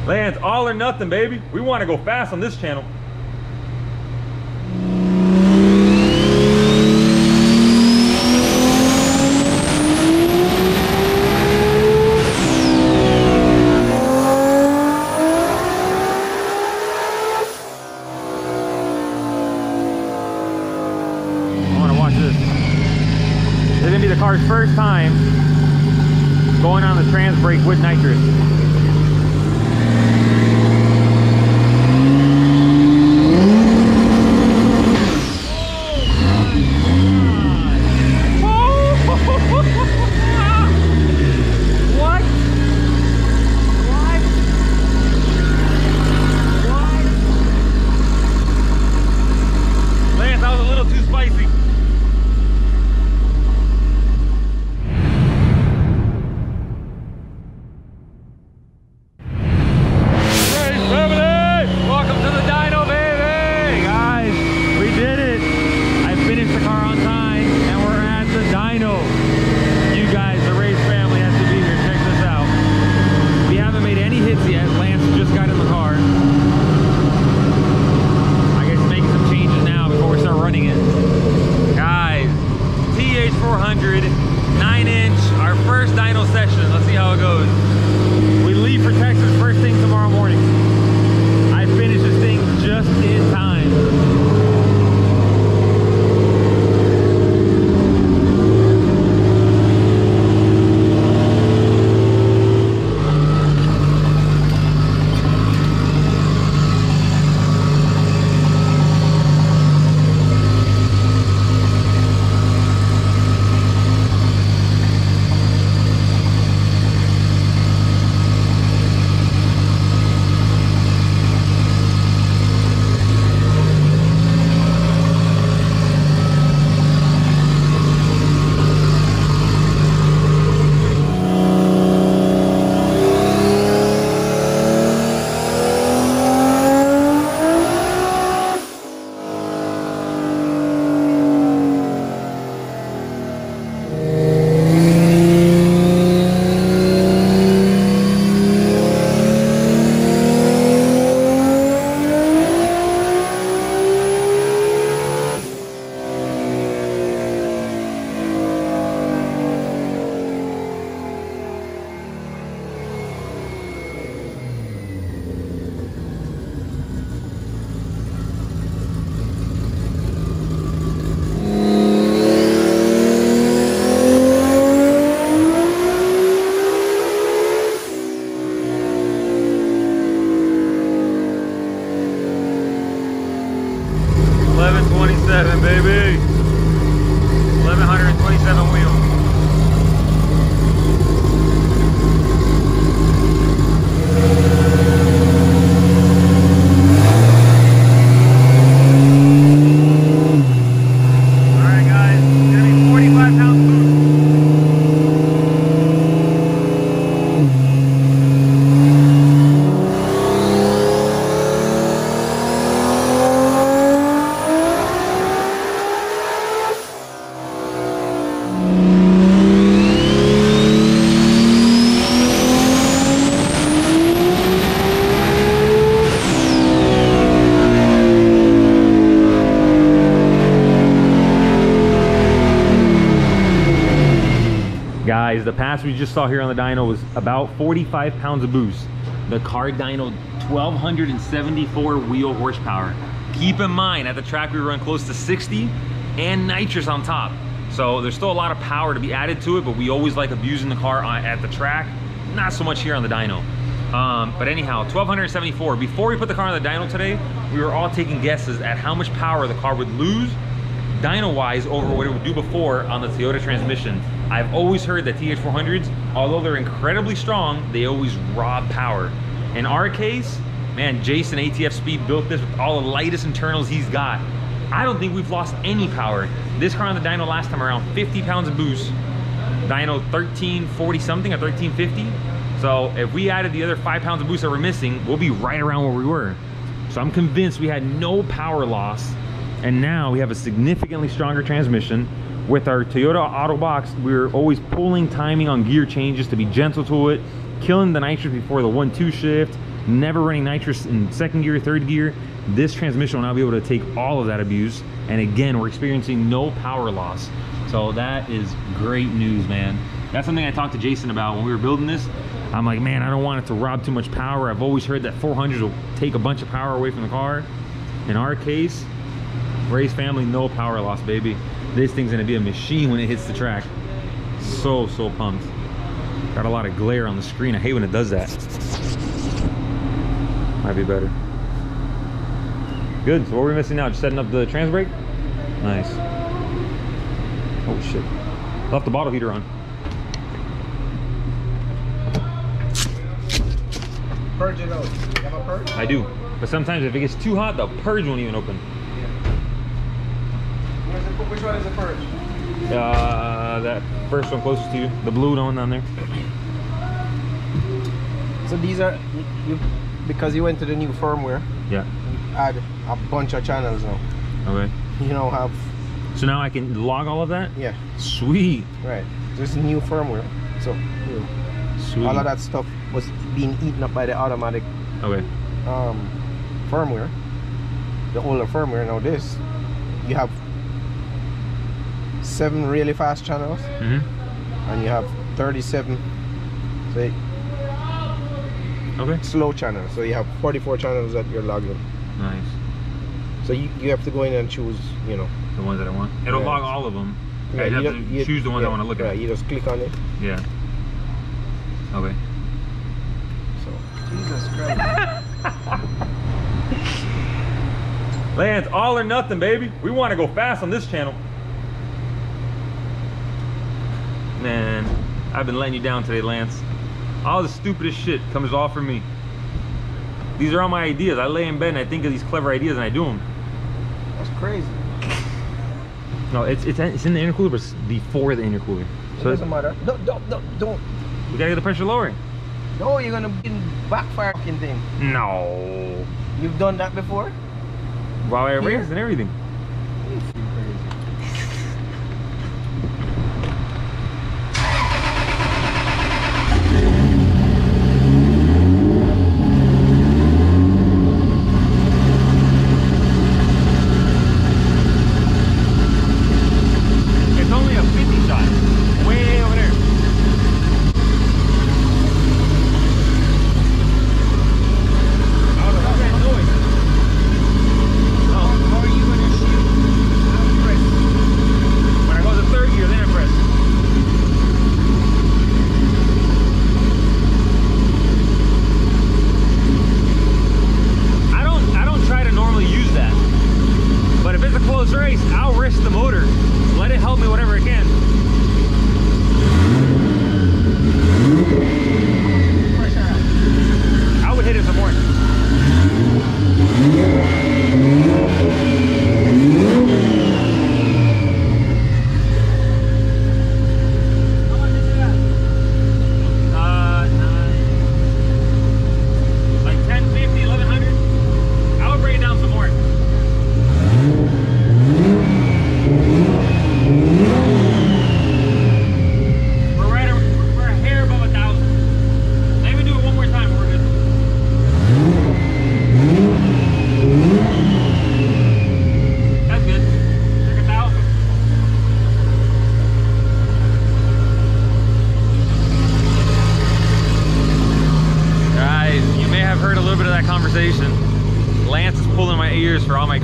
Lance, all or nothing, baby. We want to go fast on this channel. I want to watch this. This is going to be the car's first time going on the trans brake with nitrous. Baby, 1127 wheels. Alright guys, it's gonna be 45 pounds boost. Guys, the pass we just saw here on the dyno was about 45 pounds of boost. The car dyno 1274 wheel horsepower. Keep in mind, at the track we run close to 60 and nitrous on top. So there's still a lot of power to be added to it, but we always like abusing the car at the track. Not so much here on the dyno. But anyhow, 1274. Before we put the car on the dyno today, we were all taking guesses at how much power the car would lose dyno-wise over what it would do before on the Toyota transmission. I've always heard that TH400s, although they're incredibly strong, they always rob power. In our case, man, Jason, ATF Speed, built this with all the lightest internals he's got. I don't think we've lost any power. This car on the dyno last time around 50 pounds of boost. Dyno 1340 something or 1350. So if we added the other 5 pounds of boost that we're missing, we'll be right around where we were. So I'm convinced we had no power loss. And now we have a significantly stronger transmission. With our Toyota Auto Box, we're always pulling timing on gear changes to be gentle to it, killing the nitrous before the 1-2 shift, never running nitrous in second gear, third gear, this transmission will now be able to take all of that abuse. And again, we're experiencing no power loss. So that is great news, man. That's something I talked to Jason about when we were building this. I'm like, man, I don't want it to rob too much power. I've always heard that 400s will take a bunch of power away from the car. In our case, Ray's family, no power loss, baby. This thing's gonna be a machine when it hits the track. So pumped. Got a lot of glare on the screen. I hate when it does that. Might be better. Good, so what are we missing now? Just setting up the trans brake? Nice. Oh shit. Left the bottle heater on. Purge it out. You have a purge? I do. But sometimes if it gets too hot, the purge won't even open. Which one is the purge? That first one closest to you. The blue one down there. So these are, because you went to the new firmware. Yeah. You add a bunch of channels now. Okay. You now have. So now I can log all of that? Yeah. Sweet. Right. This is new firmware. So Sweet. all of that stuff was being eaten up by the automatic firmware. The older firmware. Now this, you have 7 really fast channels, and you have 37 slow channels. So you have 44 channels that you're logging. Nice. So you have to go in and choose, you know, the ones that I want. It'll log all of them. Yeah, I have to choose the ones I want to look at. You just click on it. Yeah. Okay. So Jesus Christ. Lance, all or nothing, baby. We want to go fast on this channel. Man, I've been letting you down today, Lance. All the stupidest shit comes all from me. These are all my ideas. I lay in bed and I think of these clever ideas and I do them. That's crazy. No, it's in the intercooler, but it's before the intercooler. So it doesn't matter. Don't. We gotta get the pressure lower. No, you're gonna be backfire fucking thing. No. You've done that before? While I raised and everything.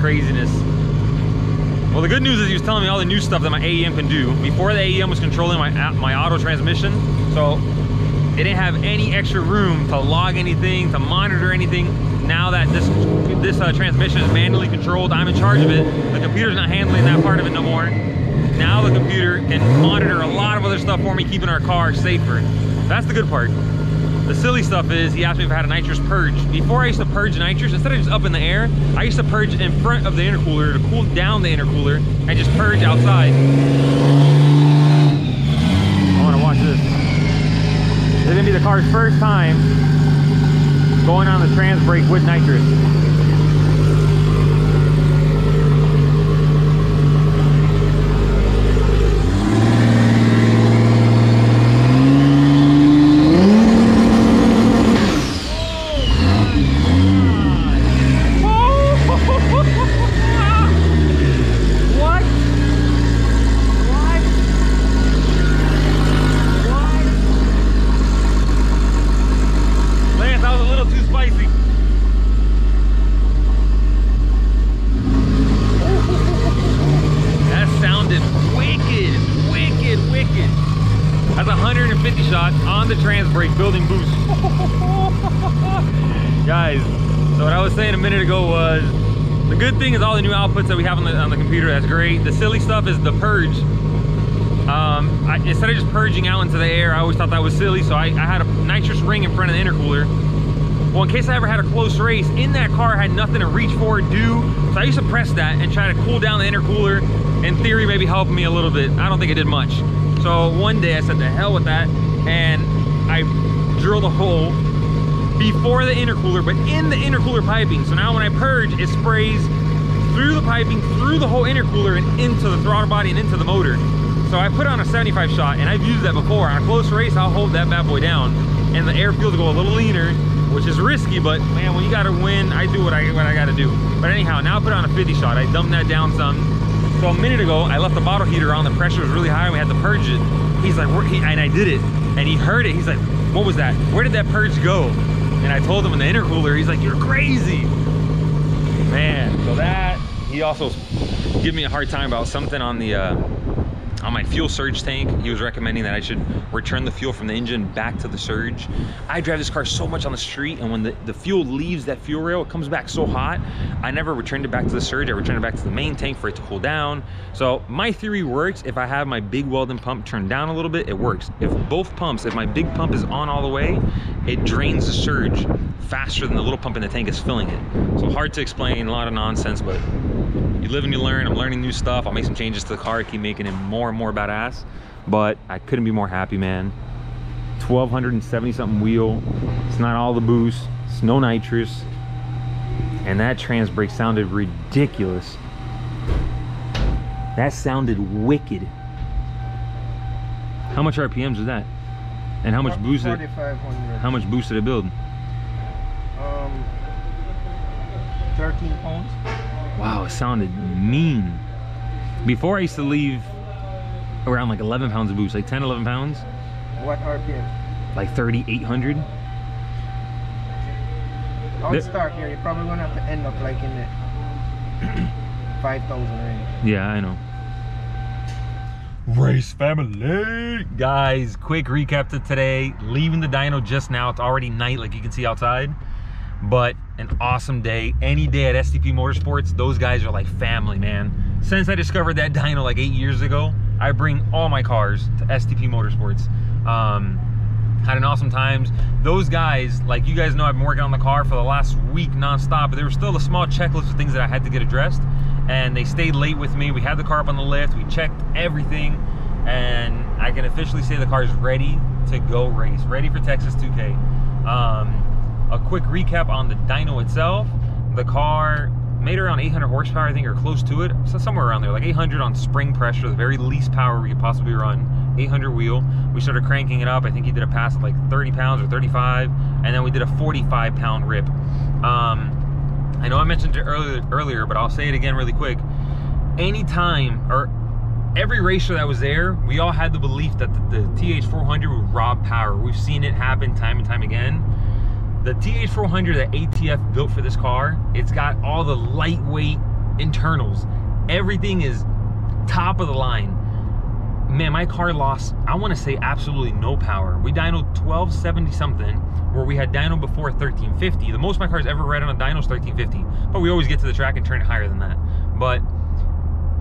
Craziness. Well, the good news is he was telling me all the new stuff that my AEM can do. Before the AEM was controlling my auto transmission, so it didn't have any extra room to log anything, to monitor anything. Now that this transmission is manually controlled, I'm in charge of it. The computer's not handling that part of it no more. Now the computer can monitor a lot of other stuff for me, keeping our car safer. That's the good part. The silly stuff is, he asked me if I had a nitrous purge. Before I used to purge nitrous, instead of just up in the air, I used to purge in front of the intercooler to cool down the intercooler and just purge outside. I want to watch this. This is going to be the car's first time going on the trans brake with nitrous. spicy. That sounded wicked, wicked, wicked. That's a 150 shot on the trans brake, building boost. Guys, so what I was saying a minute ago was, the good thing is all the new outputs that we have on the computer, that's great. The silly stuff is the purge. Instead of just purging out into the air, I always thought that was silly, so I had a nitrous ring in front of the intercooler. Well, in case I ever had a close race, in that car I had nothing to reach for or do, so I used to press that and try to cool down the intercooler. In theory, maybe helping me a little bit. I don't think it did much. So one day I said, the hell with that, and I drilled a hole before the intercooler, but in the intercooler piping. So now when I purge, it sprays through the piping, through the whole intercooler, and into the throttle body and into the motor. So I put on a 75 shot, and I've used that before. On a close race, I'll hold that bad boy down, and the air fuel to go a little leaner, which is risky, but man, when you gotta win, I do what I gotta do. But anyhow, now I put on a 50 shot. I dumped that down some. So a minute ago, I left the bottle heater on, the pressure was really high, and we had to purge it. He's like, and I did it, and he heard it. He's like, what was that? Where did that purge go? And I told him in the intercooler, he's like, you're crazy. Man, so that, he also gave me a hard time about something on the, on my fuel surge tank. He was recommending that I should return the fuel from the engine back to the surge. I drive this car so much on the street, and when the fuel leaves that fuel rail, it comes back so hot. I never returned it back to the surge. I returned it back to the main tank for it to cool down. So my theory works. If I have my big Weldon pump turned down a little bit, it works. If both pumps, if my big pump is on all the way, it drains the surge faster than the little pump in the tank is filling it. So hard to explain, a lot of nonsense, but you live and you learn. I'm learning new stuff. I'll make some changes to the car, keep making it more and more badass. But I couldn't be more happy, man. 1270 something wheel. It's not all the boost. It's no nitrous. And that trans brake sounded ridiculous. That sounded wicked. How much RPMs is that? And how much boost did it? 4,500. How much boost did it build? 13 pounds. Wow, it sounded mean. Before I used to leave around like 11 pounds of boost, like 10, 11 pounds. What RPM? Like 3,800. I would start here. You're probably gonna have to end up like in the 5,000 range. Yeah, I know. Race family. Guys, quick recap to today. Leaving the dyno just now. It's already night, like you can see outside. But an awesome day. Any day at STP Motorsports, those guys are like family, man. Since I discovered that dyno like 8 years ago, I bring all my cars to STP Motorsports. Had an awesome times. Those guys, like you guys know, I've been working on the car for the last week nonstop, but there was still a small checklist of things that I had to get addressed, and they stayed late with me. We had the car up on the lift, we checked everything, and I can officially say the car is ready to go race, ready for Texas 2K. A quick recap on the dyno itself. The car made around 800 horsepower, I think, or close to it. So somewhere around there, like 800 on spring pressure, the very least power we could possibly run. 800 wheel. We started cranking it up. I think he did a pass of like 30 pounds or 35, and then we did a 45 pound rip. I know I mentioned it earlier, but I'll say it again really quick. Anytime, or every racer that was there, we all had the belief that the TH400 would rob power. We've seen it happen time and time again. The TH400 that ATF built for this car, it's got all the lightweight internals. Everything is top of the line. Man, my car lost, I want to say, absolutely no power. We dynoed 1270 something, where we had dyno before 1350. The most my car's ever read on a dyno is 1350, but we always get to the track and turn it higher than that. But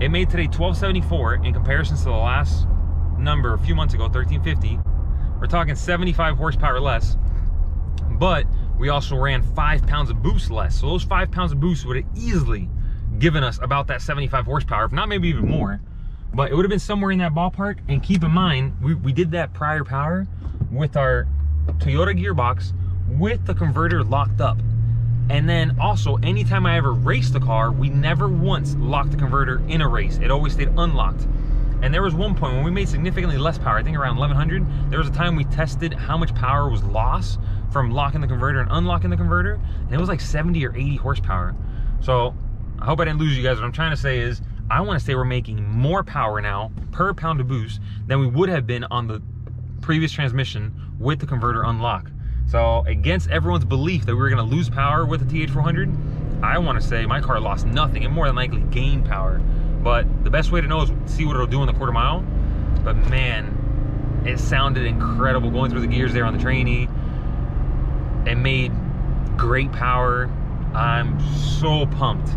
it made today 1274 in comparison to the last number a few months ago, 1350. We're talking 75 horsepower less. But we also ran 5 pounds of boost less. So those 5 pounds of boost would have easily given us about that 75 horsepower, if not maybe even more. But it would have been somewhere in that ballpark. And keep in mind, we did that prior power with our Toyota gearbox with the converter locked up. And then also, anytime I ever raced the car, we never once locked the converter in a race. It always stayed unlocked. And there was one point when we made significantly less power, I think around 1100, there was a time we tested how much power was lost from locking the converter and unlocking the converter, and it was like 70 or 80 horsepower. So I hope I didn't lose you guys. What I'm trying to say is, I want to say we're making more power now per pound of boost than we would have been on the previous transmission with the converter unlocked. So against everyone's belief that we were gonna lose power with the TH400, I wanna say my car lost nothing and more than likely gained power. But the best way to know is see what it'll do in the quarter mile. But man, it sounded incredible going through the gears there on the trainee. It made great power. I'm so pumped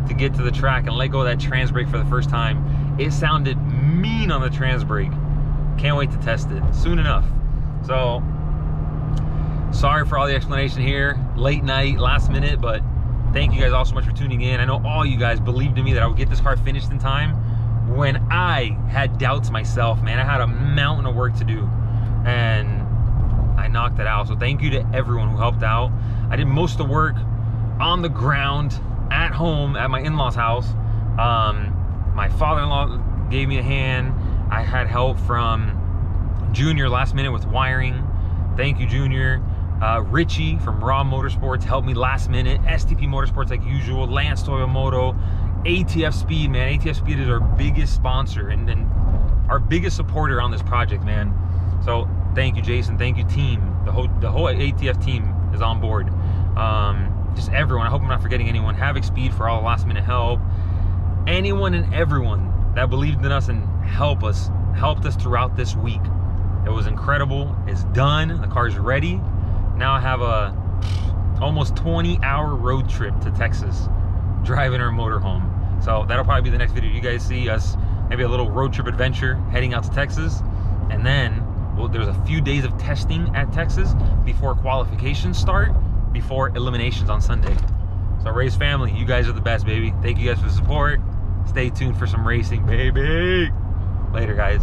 to get to the track and let go of that trans brake for the first time. It sounded mean on the trans brake. Can't wait to test it soon enough. So, sorry for all the explanation here. Late night, last minute, but thank you guys all so much for tuning in. I know all you guys believed in me that I would get this car finished in time when I had doubts myself, man. I had a mountain of work to do, and I knocked it out. So thank you to everyone who helped out. I did most of the work on the ground at home at my in-laws' house. My father-in-law gave me a hand. I had help from Junior last minute with wiring. Thank you, Junior. Richie from Raw Motorsports helped me last minute. STP Motorsports like usual. Lance Toyomoto. ATF Speed, man. ATF Speed is our biggest sponsor and our biggest supporter on this project, man. So thank you, Jason. Thank you, team. The whole ATF team is on board. Just everyone. I hope I'm not forgetting anyone. Havoc Speed for all the last minute help. Anyone and everyone that believed in us and helped us throughout this week. It was incredible. It's done. The car's ready. Now I have a almost 20-hour road trip to Texas, driving our motorhome. So that'll probably be the next video. You guys see us, maybe a little road trip adventure heading out to Texas. And then there's a few days of testing at Texas before qualifications start, before eliminations on Sunday. So Race family, you guys are the best, baby. Thank you guys for the support. Stay tuned for some racing, baby. Later, guys.